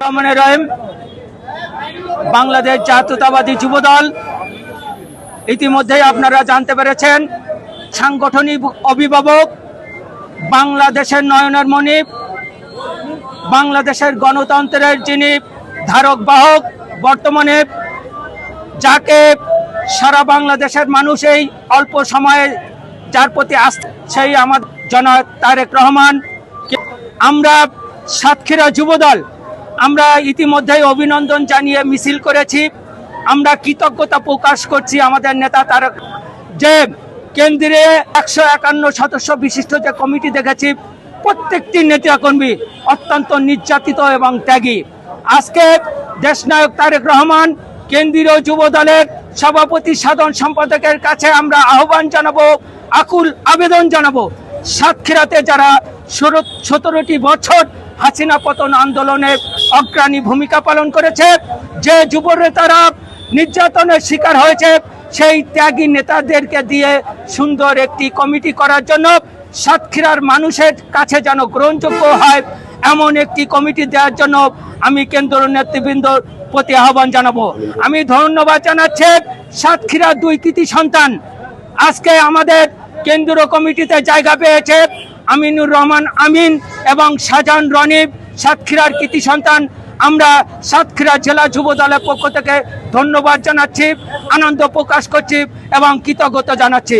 রহমানের রহিম বাংলাদেশ জাতীয়তাবাদী যুবদল ইতিমধ্যেই আপনারা জানতে পেরেছেন সাংগঠনিক অভিভাবক বাংলাদেশের নয়নের মণি বাংলাদেশের গণতন্ত্রের যিনি ধারক বাহক বর্তমানে যাকে সারা বাংলাদেশের মানুষ এই অল্প সময়ে যার প্রতি আস্থা সেই আমার জনাব তারেক রহমান। আমরা সাতক্ষীরা যুবদল আমরা ইতিমধ্যেই অভিনন্দন জানিয়ে মিছিল করেছি। আমরা কৃতজ্ঞতা প্রকাশ করছি আমাদের নেতা তারেক যে কেন্দ্রে 151 সদস্য বিশিষ্ট যে কমিটি দেখেছি প্রত্যেকটি নেতাকর্মী অত্যন্ত নির্যাতিত এবং ত্যাগী। আজকে দেশনায়ক তারেক রহমান কেন্দ্রীয় যুব দলের সভাপতি সাধারণ সম্পাদকের কাছে আমরা আহ্বান জানাবো, আকুল আবেদন জানাবো, সাতক্ষীরাতে যারা 17টি বছর হাসিনা পতন আন্দোলনে অগ্রণী ভূমিকা পালন করেছে, যে যুব নেতারা নির্যাতনের শিকার হয়েছে, সেই ত্যাগী নেতাদেরকে দিয়ে সুন্দর একটি কমিটি করার জন্য সাতক্ষীরার মানুষের কাছে যেন গ্রহণযোগ্য হয় এমন একটি কমিটি দেওয়ার জন্য আমি কেন্দ্রীয় নেতৃবৃন্দর প্রতি আহ্বান জানাবো। আমি ধন্যবাদ জানাচ্ছি সাতক্ষীরার 2 কৃতি সন্তান আজকে আমাদের কেন্দ্রীয় কমিটিতে জায়গা পেয়েছে, আমিনুর রহমান আমিন এবং শাহজাহান রনিব সাতক্ষীরার কৃতি সন্তান। আমরা সাতক্ষীরা জেলা যুব দলের পক্ষ থেকে ধন্যবাদ জানাচ্ছি, আনন্দ প্রকাশ করছি এবং কৃতজ্ঞতা জানাচ্ছি।